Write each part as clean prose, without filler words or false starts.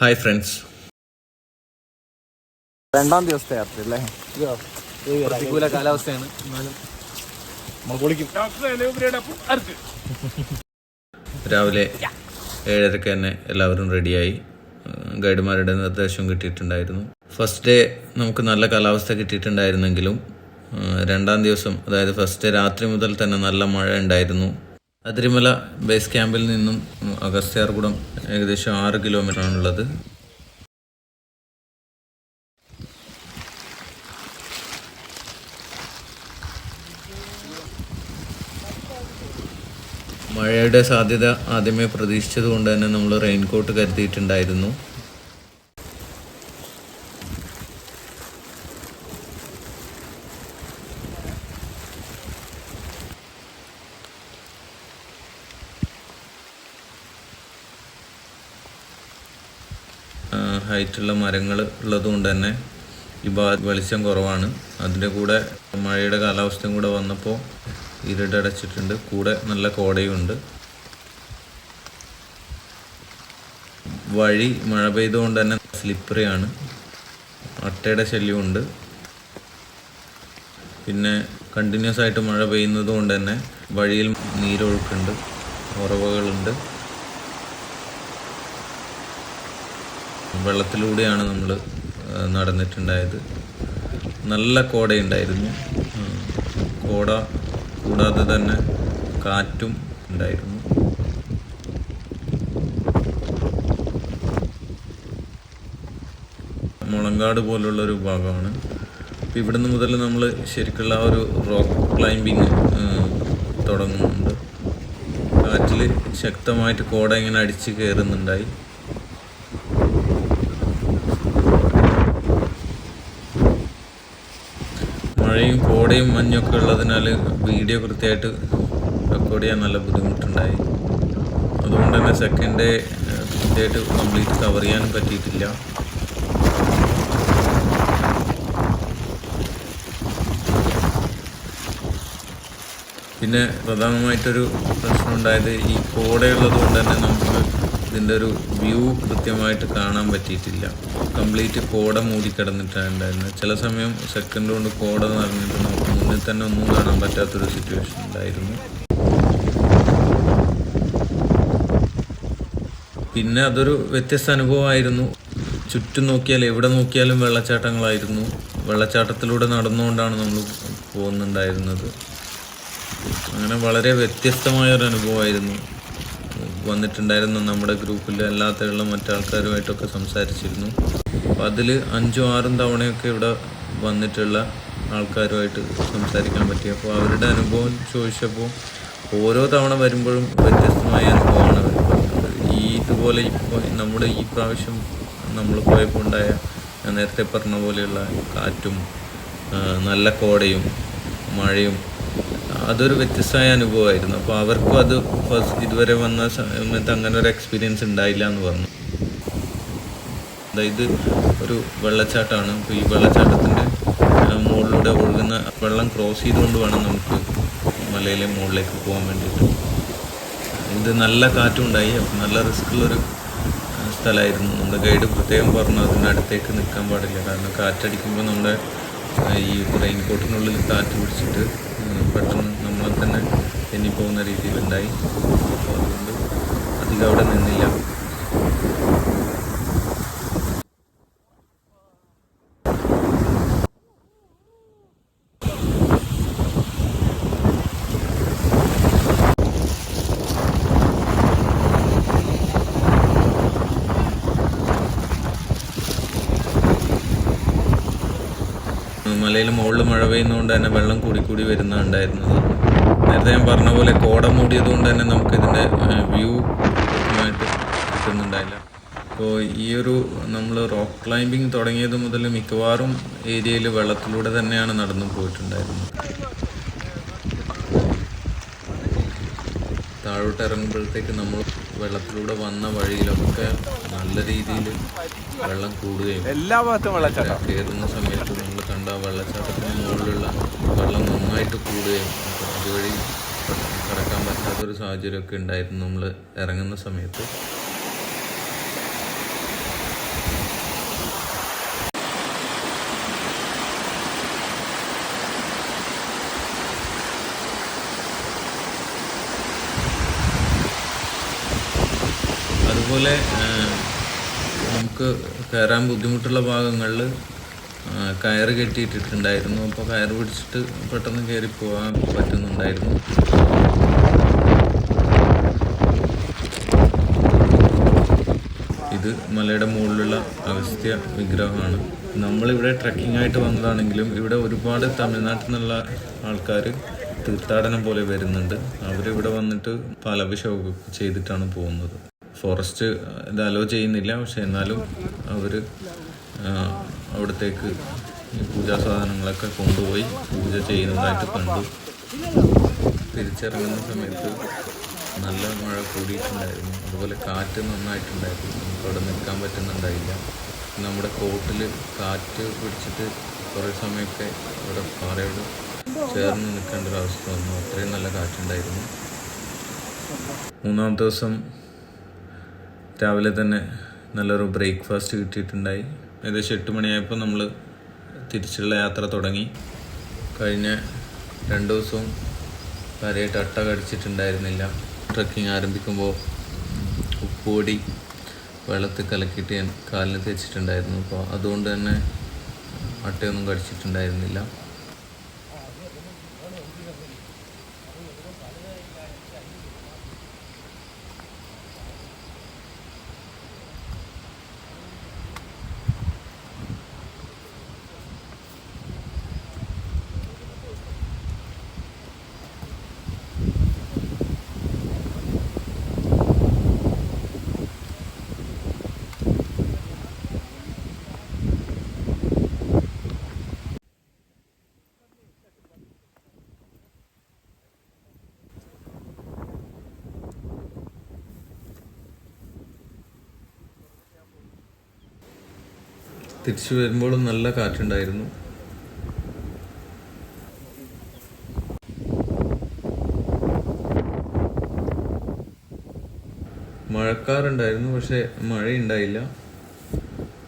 Hi friends, രണ്ടാം ദിവസത്തെ യാത്ര അല്ലേ? പ്രതികൂല കാലാവസ്ഥയാണ്, എന്നാലും രാവിലെ 7:30 തന്നെ എല്ലാവരും റെഡിയായി. ഗൈഡുമാരുടെ നിർദ്ദേശം കിട്ടിയിട്ടുണ്ടായിരുന്നു. ഫസ്റ്റ് ഡേ നമുക്ക് നല്ല കാലാവസ്ഥ കിട്ടിയിട്ടുണ്ടായിരുന്നെങ്കിലും രണ്ടാം ദിവസം, അതായത് ഫസ്റ്റ് ഡേ രാത്രി മുതൽ തന്നെ നല്ല മഴ ഉണ്ടായിരുന്നു. അതിരിമല ബേസ് ക്യാമ്പിൽ നിന്നും അഗസ്ത്യാർകൂടം ഏകദേശം 6 കിലോമീറ്റർ ആണുള്ളത്. മഴയുടെ സാധ്യത ആദ്യമേ പ്രതീക്ഷിച്ചത് കൊണ്ട് തന്നെ നമ്മൾ റെയിൻകോട്ട് കരുതിയിട്ടുണ്ടായിരുന്നു. ഹൈറ്റുള്ള മരങ്ങൾ ഉള്ളതുകൊണ്ട് തന്നെ ഈ വെളിച്ചം കുറവാണ്. അതിൻ്റെ കൂടെ മഴയുടെ കാലാവസ്ഥയും കൂടെ വന്നപ്പോൾ ഇരുടടച്ചിട്ടുണ്ട്. കൂടെ നല്ല കോടയുണ്ട്. വഴി മഴ പെയ്തുകൊണ്ട് തന്നെ സ്ലിപ്പറിയാണ്. അട്ടയുടെ ശല്യമുണ്ട്. പിന്നെ കണ്ടിന്യൂസ് ആയിട്ട് മഴ പെയ്യുന്നത് കൊണ്ട് തന്നെ വഴിയിൽ നീരൊഴുക്കുണ്ട്, ഉറവകളുണ്ട്. വെള്ളത്തിലൂടെയാണ് നമ്മൾ നടന്നിട്ടുണ്ടായത്. നല്ല കോടയുണ്ടായിരുന്നു. കോട കൂടാതെ തന്നെ കാറ്റും ഉണ്ടായിരുന്നു. മുളങ്കാട് പോലുള്ളൊരു ഭാഗമാണ്. അപ്പോൾ ഇവിടുന്ന് മുതൽ നമ്മൾ ശരിക്കുള്ള ആ ഒരു റോക്ക് ക്ലൈമ്പിങ് തുടങ്ങുന്നുണ്ട്. കാറ്റിൽ ശക്തമായിട്ട് കോട ഇങ്ങനെ അടിച്ച് കയറുന്നുണ്ടായി. മഴയും കോടയും മഞ്ഞൊക്കെ ഉള്ളതിനാൽ വീഡിയോ കൃത്യമായിട്ട് റെക്കോർഡ് ചെയ്യാൻ നല്ല ബുദ്ധിമുട്ടുണ്ടായി. അതുകൊണ്ട് തന്നെ സെക്കൻഡ് ഡേ കൃത്യമായിട്ട് കംപ്ലീറ്റ് കവർ ചെയ്യാനും പറ്റിയിട്ടില്ല. പിന്നെ പ്രധാനമായിട്ടൊരു പ്രശ്നം ഉണ്ടായത് ഈ കോടയുള്ളത് കൊണ്ട് തന്നെ നമുക്ക് ഇതിൻ്റെ ഒരു വ്യൂ കൃത്യമായിട്ട് കാണാൻ പറ്റിയിട്ടില്ല. കംപ്ലീറ്റ് കോട മൂടിക്കിടന്നിട്ടാണ് ഉണ്ടായിരുന്നത്. ചില സമയം സെക്കൻഡ് കൊണ്ട് കോട നിറഞ്ഞിട്ട് നമുക്ക് മുന്നിൽ തന്നെ ഒന്നും കാണാൻ പറ്റാത്തൊരു സിറ്റുവേഷൻ ഉണ്ടായിരുന്നു. പിന്നെ അതൊരു വ്യത്യസ്ത അനുഭവമായിരുന്നു. ചുറ്റും നോക്കിയാൽ എവിടെ നോക്കിയാലും വെള്ളച്ചാട്ടങ്ങളായിരുന്നു. വെള്ളച്ചാട്ടത്തിലൂടെ നടന്നുകൊണ്ടാണ് നമ്മൾ പോകുന്നുണ്ടായിരുന്നത്. അങ്ങനെ വളരെ വ്യത്യസ്തമായൊരു അനുഭവമായിരുന്നു. വന്നിട്ടുണ്ടായിരുന്ന നമ്മുടെ ഗ്രൂപ്പിൽ അല്ലാത്തുള്ള മറ്റാൾക്കാരുമായിട്ടൊക്കെ സംസാരിച്ചിരുന്നു. അപ്പോൾ അതിൽ 5-6 തവണയൊക്കെ ഇവിടെ വന്നിട്ടുള്ള ആൾക്കാരുമായിട്ട് സംസാരിക്കാൻ പറ്റി. അപ്പോൾ അവരുടെ അനുഭവം ചോദിച്ചപ്പോൾ ഓരോ തവണ വരുമ്പോഴും വ്യത്യസ്തമായ അനുഭവമാണ് അവർ പറഞ്ഞത്. ഇതുപോലെ ഇപ്പോൾ നമ്മുടെ ഈ പ്രാവശ്യം നമ്മൾ പോയപ്പോൾ ഉണ്ടായ, ഞാൻ നേരത്തെ പറഞ്ഞ പോലെയുള്ള കാറ്റും നല്ല കോടയും മഴയും അതൊരു വ്യത്യസ്തമായ അനുഭവമായിരുന്നു. അപ്പോൾ അവർക്കും അത് ഇതുവരെ വന്ന സമയത്ത് അങ്ങനെ ഒരു എക്സ്പീരിയൻസ് ഉണ്ടായില്ല എന്ന് പറഞ്ഞു. അതായത് ഒരു വെള്ളച്ചാട്ടമാണ്. അപ്പോൾ ഈ വെള്ളച്ചാട്ടത്തിൻ്റെ മുകളിലൂടെ ഒഴുകുന്ന വെള്ളം ക്രോസ് ചെയ്തുകൊണ്ട് വേണം നമുക്ക് മലയിലെ മുകളിലേക്ക് പോകാൻ വേണ്ടിയിട്ട്. ഇത് നല്ല കാറ്റുണ്ടായി. അപ്പോൾ നല്ല റിസ്ക്കുള്ളൊരു സ്ഥലമായിരുന്നു. നമ്മുടെ ഗൈഡ് പ്രത്യേകം പറഞ്ഞു അതിനടുത്തേക്ക് നിൽക്കാൻ പാടില്ല, കാരണം കാറ്റടിക്കുമ്പോൾ നമ്മുടെ ഈ റെയിൻകോട്ടിനുള്ളിൽ കാറ്റ് പിടിച്ചിട്ട് പെട്ടെന്ന് നമ്മളെ തന്നെ തെന്നിപ്പോകുന്ന രീതിയിലുണ്ടായി. അപ്പോൾ അതുകൊണ്ട് അധികം അവിടെ നിന്നില്ല. മലയിൽ മുകളിൽ മഴ പെയ്യുന്നതുകൊണ്ട് തന്നെ വെള്ളം കൂടി വരുന്നുണ്ടായിരുന്നത്. നേരത്തെ ഞാൻ പറഞ്ഞ പോലെ കോട മൂടിയത് കൊണ്ട് തന്നെ നമുക്കിതിൻ്റെ വ്യൂ കൃത്യമായിട്ട് കിട്ടുന്നുണ്ടായില്ല. അപ്പോൾ ഈ ഒരു നമ്മൾ റോക്ക് ക്ലൈമ്പിങ് തുടങ്ങിയത് മുതൽ മിക്കവാറും ഏരിയയിൽ വെള്ളത്തിലൂടെ തന്നെയാണ് നടന്നു പോയിട്ടുണ്ടായിരുന്നത്. താഴോട്ട് ഇറങ്ങുമ്പോഴത്തേക്ക് നമ്മൾ വെള്ളത്തിലൂടെ വന്ന വഴിയിലൊക്കെ നല്ല രീതിയിൽ വെള്ളം കൂടുകയും എല്ലാ ഭാഗത്തും വെള്ളച്ചാട്ടം കയറുന്ന സമയത്ത് നമ്മൾ കണ്ട വെള്ളച്ചാട്ടത്തിന് മുകളിലുള്ള വെള്ളം നന്നായിട്ട് കൂടുകയും അതുവഴി കടക്കാൻ പറ്റാത്തൊരു സാഹചര്യമൊക്കെ ഉണ്ടായിരുന്നു നമ്മൾ ഇറങ്ങുന്ന സമയത്ത്. അതുപോലെ നമുക്ക് കയറാൻ ബുദ്ധിമുട്ടുള്ള ഭാഗങ്ങളിൽ കയറ് കെട്ടിയിട്ടിട്ടുണ്ടായിരുന്നു. അപ്പോൾ കയറ് പിടിച്ചിട്ട് പെട്ടെന്ന് കയറി പോകാൻ പറ്റുന്നുണ്ടായിരുന്നു. ഇത് മലയുടെ മുകളിലുള്ള അഗസ്ത്യ വിഗ്രഹമാണ്. നമ്മളിവിടെ ട്രക്കിംഗ് ആയിട്ട് വന്നതാണെങ്കിലും ഇവിടെ ഒരുപാട് തമിഴ്നാട്ടിൽ നിന്നുള്ള ആൾക്കാർ തീർത്ഥാടനം പോലെ വരുന്നുണ്ട്. അവരിവിടെ വന്നിട്ട് പാലഭിഷേകം ചെയ്തിട്ടാണ് പോകുന്നത്. ഫോറസ്റ്റ് ഇത് അലോ ചെയ്യുന്നില്ല, പക്ഷെ എന്നാലും അവർ അവിടത്തേക്ക് ഈ പൂജാ സാധനങ്ങളൊക്കെ കൊണ്ടുപോയി പൂജ ചെയ്യുന്നതായിട്ട് കണ്ടു. തിരിച്ചിറങ്ങുന്ന സമയത്ത് നല്ല മഴ കൂടിയിട്ടുണ്ടായിരുന്നു. അതുപോലെ കാറ്റ് നന്നായിട്ടുണ്ടായിരുന്നു. നമുക്ക് അവിടെ നിൽക്കാൻ പറ്റുന്നുണ്ടായില്ല. നമ്മുടെ കോട്ടിൽ കാറ്റ് പിടിച്ചിട്ട് കുറേ സമയമൊക്കെ അവിടെ പാറയോട് ചേർന്ന് നിൽക്കേണ്ട ഒരവസ്ഥ വന്നു. അത്രയും നല്ല കാറ്റുണ്ടായിരുന്നു. മൂന്നാമത്തെ ദിവസം രാവിലെ തന്നെ നല്ലൊരു ബ്രേക്ക്ഫാസ്റ്റ് കിട്ടിയിട്ടുണ്ടായി. ഏകദേശം 8 മണിയായപ്പോൾ നമ്മൾ തിരിച്ചുള്ള യാത്ര തുടങ്ങി. കഴിഞ്ഞ 2 ദിവസവും കാര്യമായിട്ട് അട്ട കടിച്ചിട്ടുണ്ടായിരുന്നില്ല. ട്രക്കിംഗ് ആരംഭിക്കുമ്പോൾ ഉപ്പുപൊടി വെള്ളത്തിൽ കലക്കിയിട്ട് ഞാൻ കാലിന് തേച്ചിട്ടുണ്ടായിരുന്നു. അപ്പോൾ അതുകൊണ്ട് തന്നെ അട്ടയൊന്നും കടിച്ചിട്ടുണ്ടായിരുന്നില്ല. തിരിച്ചു വരുമ്പോഴും നല്ല കാറ്റുണ്ടായിരുന്നു. മഴക്കാറുണ്ടായിരുന്നു, പക്ഷെ മഴയുണ്ടായില്ല.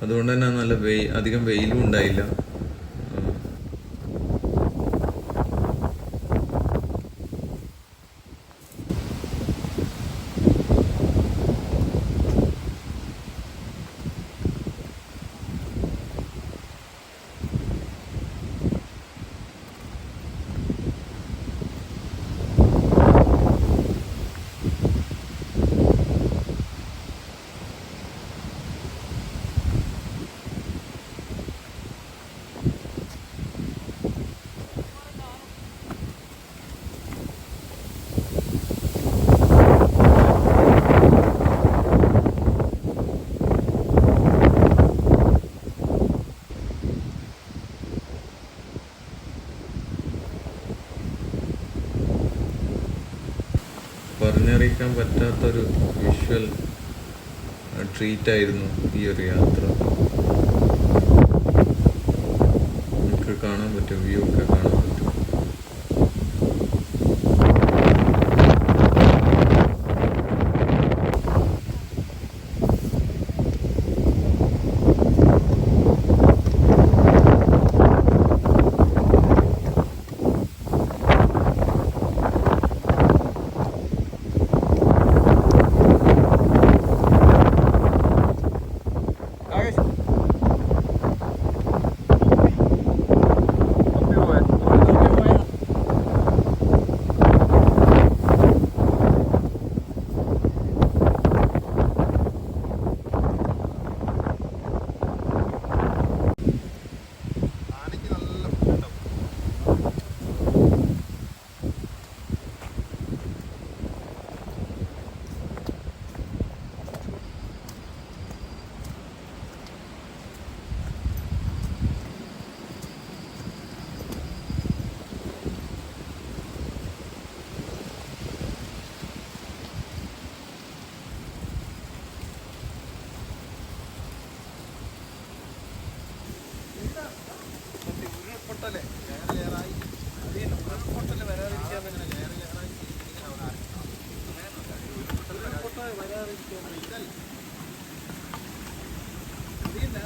അതുകൊണ്ട് തന്നെ നല്ല അധികം വെയിലും ഉണ്ടായില്ല. പറഞ്ഞറിയിക്കാൻ പറ്റാത്തൊരു വിഷ്വൽ ട്രീറ്റായിരുന്നു ഈ ഒരു യാത്ര. നമുക്ക് കാണാൻ പറ്റും, വ്യൂ ഒക്കെ കാണാൻ പറ്റും.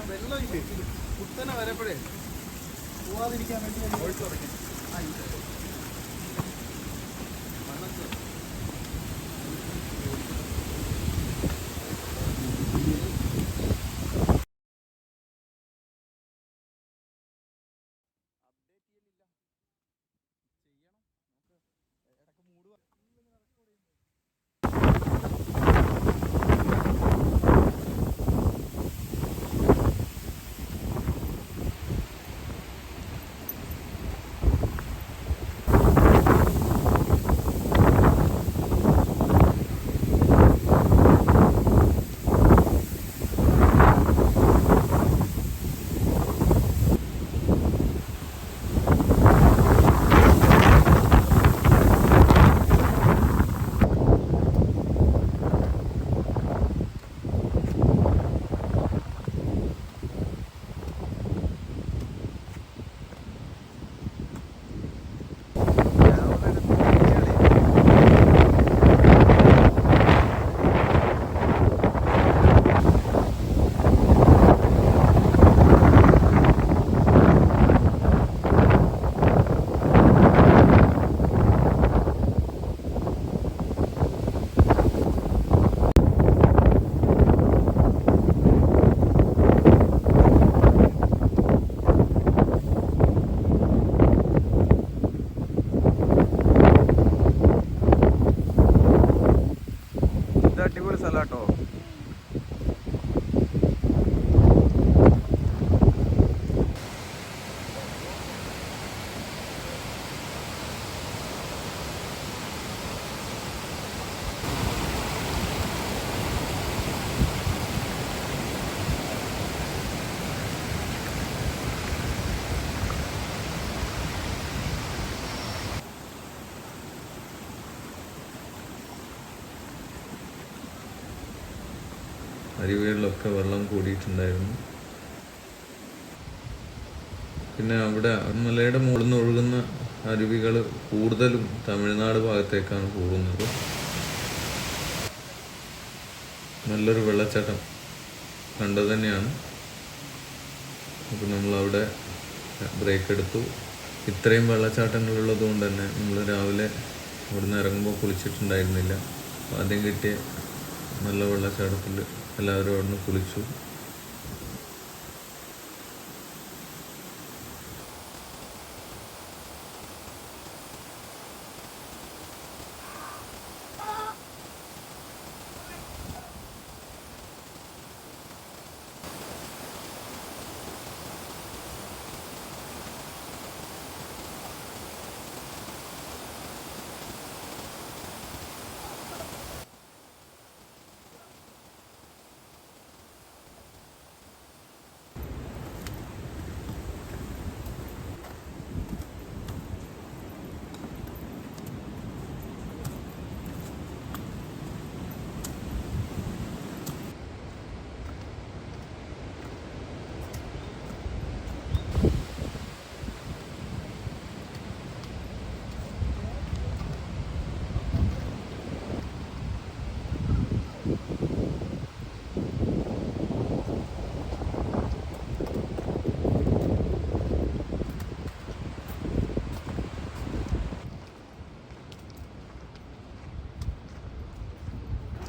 വെള്ളമില്ലേ കുത്തനെ വരപ്പോഴേ പോവാതിരിക്കാൻ വേണ്ടി ഞാൻ ഒഴിച്ചു തുടങ്ങി. അരുവികളിലൊക്കെ വെള്ളം കൂടിയിട്ടുണ്ടായിരുന്നു. പിന്നെ അവിടെ മലയുടെ മുകളിൽ നിന്ന് ഒഴുകുന്ന അരുവികൾ കൂടുതലും തമിഴ്നാട് ഭാഗത്തേക്കാണ് പോകുന്നത്. നല്ലൊരു വെള്ളച്ചാട്ടം കണ്ടത് തന്നെയാണ്. അപ്പോൾ നമ്മളവിടെ ബ്രേക്ക് എടുത്തു. ഇത്രയും വെള്ളച്ചാട്ടങ്ങളുള്ളത് കൊണ്ട് തന്നെ നമ്മൾ രാവിലെ ഇവിടുന്ന് ഇറങ്ങുമ്പോൾ കുളിച്ചിട്ടുണ്ടായിരുന്നില്ല. ആദ്യം കിട്ടിയ നല്ല വെള്ളച്ചാട്ടത്തിൽ എല്ലാവരും അവിടുന്ന് കുളിച്ചു.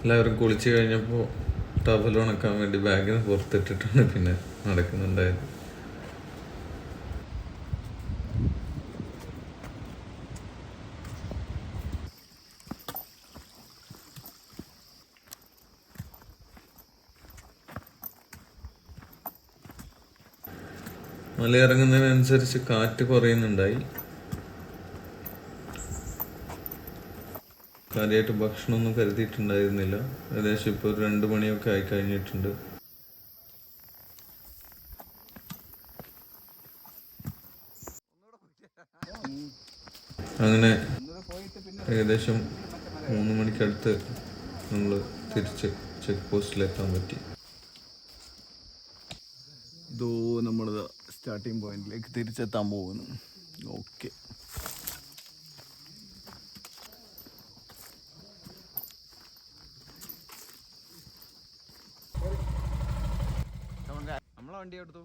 എല്ലാവരും കുളിച്ച് കഴിഞ്ഞപ്പോൾ ടവൽ ഉണക്കാൻ വേണ്ടി ബാഗിന് പുറത്തിട്ടിട്ടാണ് പിന്നെ നടക്കുന്നുണ്ടായത്. മല ഇറങ്ങുന്നതിനനുസരിച്ച് കാറ്റ് കുറയുന്നുണ്ടായി. കാര്യമായിട്ട് ഭക്ഷണമൊന്നും കരുതിയിട്ടുണ്ടായിരുന്നില്ല. ഏകദേശം ഇപ്പോൾ 2 മണിയൊക്കെ ആയി കഴിഞ്ഞിട്ടുണ്ട്. അങ്ങനെ ഏകദേശം 3 മണിക്കടുത്ത് നമ്മൾ തിരിച്ച് ചെക്ക് പോസ്റ്റിലെത്താൻ പറ്റി. ഇതോ നമ്മൾ സ്റ്റാർട്ടിങ് പോയിന്റിലേക്ക് തിരിച്ചെത്താൻ പോകുന്നു. ഓക്കെ, നമ്മളെ വണ്ടി എടുത്തു.